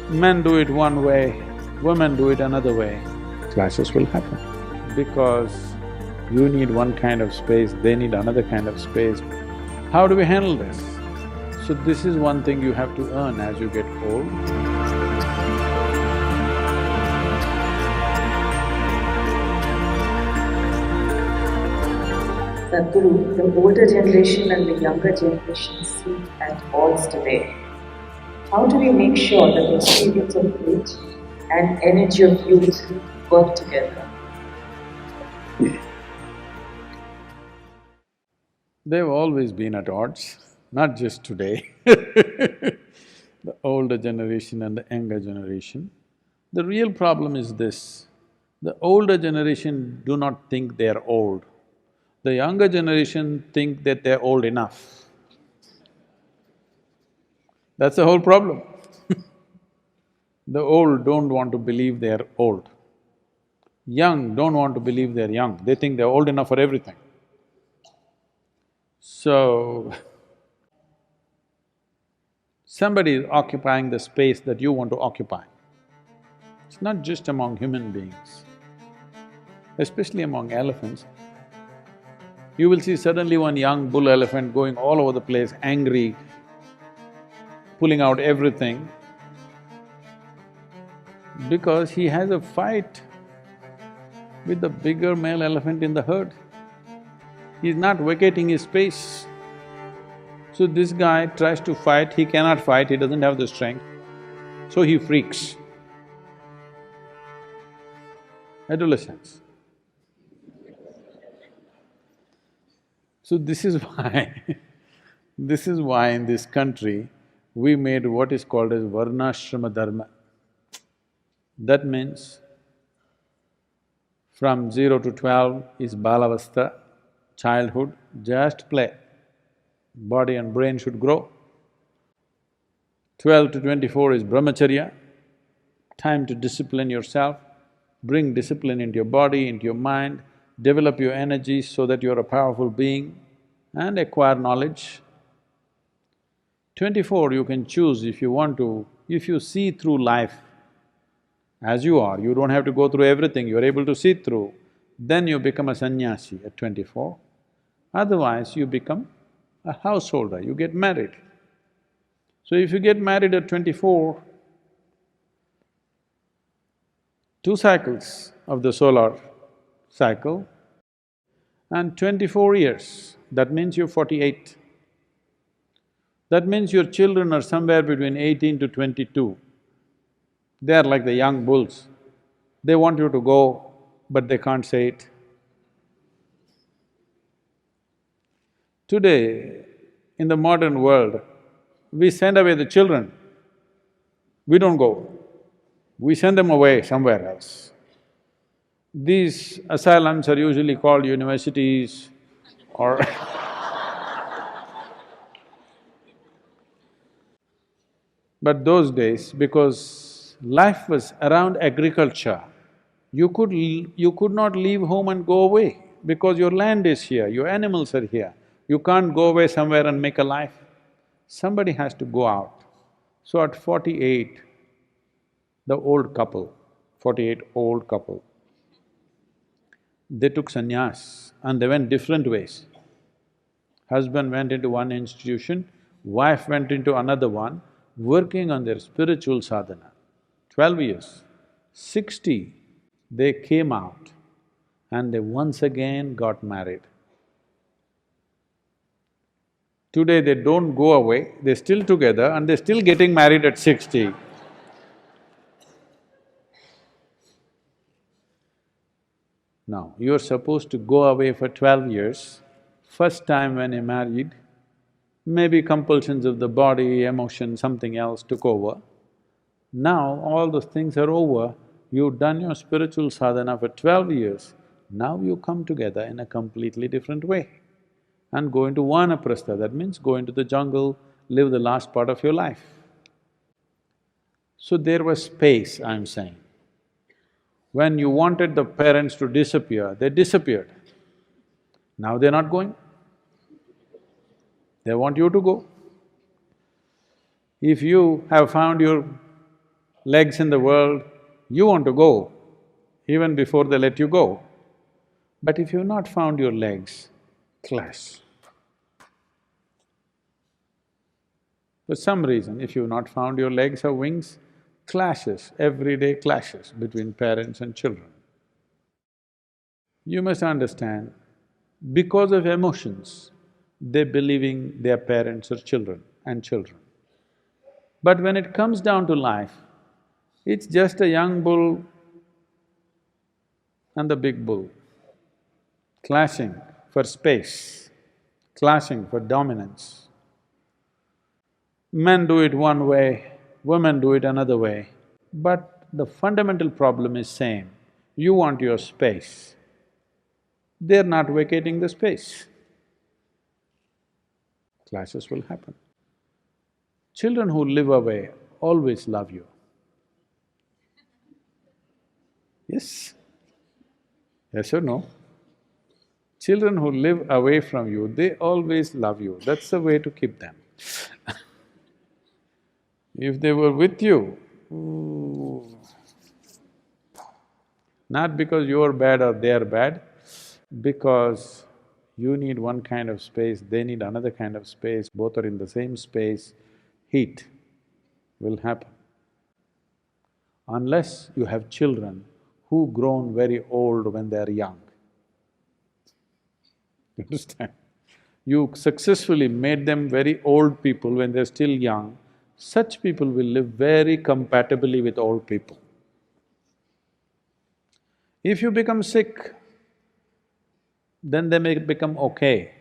Men do it one way, women do it another way, clashes will happen. Because you need one kind of space, they need another kind of space. How do we handle this? So this is one thing you have to earn as you get old. Sadhguru, the older generation and the younger generation seem at odds today. How do we make sure that the experience of age and energy of youth work together? They've always been at odds, not just today the older generation and the younger generation. The real problem is this, the older generation do not think they're old. The younger generation think that they're old enough. That's the whole problem. The old don't want to believe they're old. Young don't want to believe they're young, they think they're old enough for everything. So, somebody is occupying the space that you want to occupy. It's not just among human beings, especially among elephants. You will see suddenly one young bull elephant going all over the place, angry, pulling out everything, because he has a fight with the bigger male elephant in the herd. He's not vacating his space. So this guy tries to fight, he cannot fight, he doesn't have the strength, so he freaks. Adolescence. So this is why this is why in this country we made what is called as varnashrama dharma. That means from 0 to 12 is balavastha, childhood, just play. Body and brain should grow. 12 to 24 is brahmacharya, time to discipline yourself, bring discipline into your body, into your mind, develop your energy so that you're a powerful being and acquire knowledge. 24 you can choose if you want to, if you see through life as you are, you don't have to go through everything, you're able to see through, then you become a sannyasi at 24. Otherwise, you become a householder, you get married. So if you get married at 24, 2 cycles of the solar cycle and 24 years, that means you're 48. That means your children are somewhere between 18 to 22. They are like the young bulls. They want you to go, but they can't say it. Today, in the modern world, we send away the children. We don't go, we send them away somewhere else. These asylums are usually called universities or but those days, because life was around agriculture, you could not leave home and go away because your land is here, your animals are here. You can't go away somewhere and make a life. Somebody has to go out. So at 48, the old couple, 48 old couple, they took sannyas and they went different ways. Husband went into one institution, wife went into another one, working on their spiritual sadhana. 12 years, 60, they came out and they once again got married. Today they don't go away, they're still together and they're still getting married at 60. Now, you're supposed to go away for 12 years. First time when you're married, maybe compulsions of the body, emotion, something else took over. Now all those things are over, you've done your spiritual sadhana for 12 years, now you come together in a completely different way and go into vanaprastha, that means go into the jungle, live the last part of your life. So there was space, I'm saying. When you wanted the parents to disappear, they disappeared. Now they're not going. They want you to go. If you have found your legs in the world, you want to go even before they let you go. But if you've not found your legs, clash. For some reason, if you've not found your legs or wings, clashes, everyday clashes between parents and children. You must understand, because of emotions, they're believing their parents are children and children. But when it comes down to life, it's just a young bull and the big bull, clashing for space, clashing for dominance. Men do it one way, women do it another way, but the fundamental problem is same. You want your space, they're not vacating the space. Clashes will happen. Children who live away always love you. Yes? Yes or no? Children who live away from you, they always love you, that's the way to keep them. If they were with you, ooh, not because you're bad or they're bad, because you need one kind of space, they need another kind of space, both are in the same space, heat will happen. Unless you have children who grown very old when they're young. You understand? You successfully made them very old people when they're still young, such people will live very compatibly with old people. If you become sick, then they may become okay,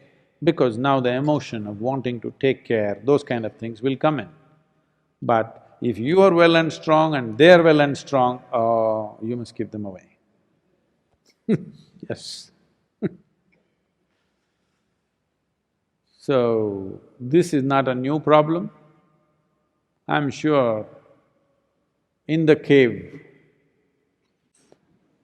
because now the emotion of wanting to take care, those kind of things will come in. But if you are well and strong and they are well and strong, you must keep them away. Yes. So, this is not a new problem. I'm sure in the cave,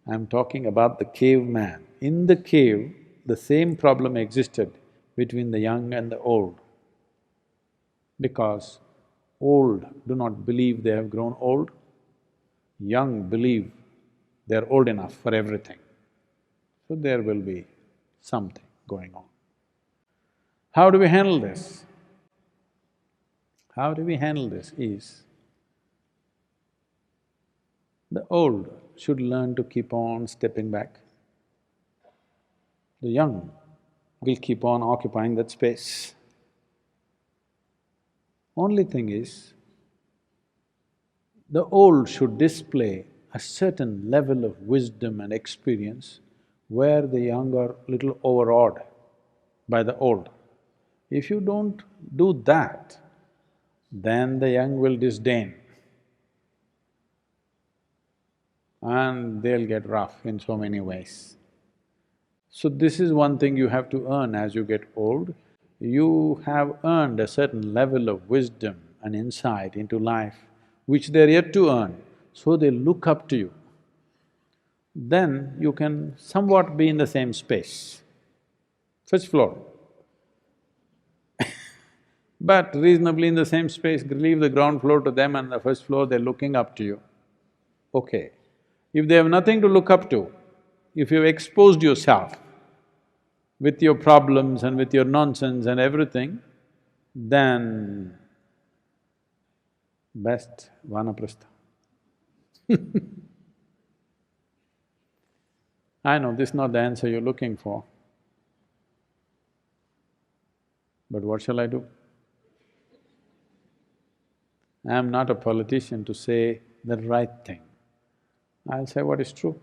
I'm talking about the caveman. In the cave, the same problem existed between the young and the old, because old do not believe they have grown old, young believe they're old enough for everything. So there will be something going on. How do we handle this? How do we handle this is, the old should learn to keep on stepping back. The young will keep on occupying that space. Only thing is, the old should display a certain level of wisdom and experience where the young are little overawed by the old. If you don't do that, then the young will disdain and they'll get rough in so many ways. So this is one thing you have to earn as you get old. You have earned a certain level of wisdom and insight into life, which they're yet to earn, so they look up to you. Then you can somewhat be in the same space, first floor. But reasonably in the same space, leave the ground floor to them and the first floor, they're looking up to you. Okay. If they have nothing to look up to, if you've exposed yourself with your problems and with your nonsense and everything, then best vanaprastha. I know this is not the answer you're looking for, but what shall I do? I am not a politician to say the right thing. I'll say what is true.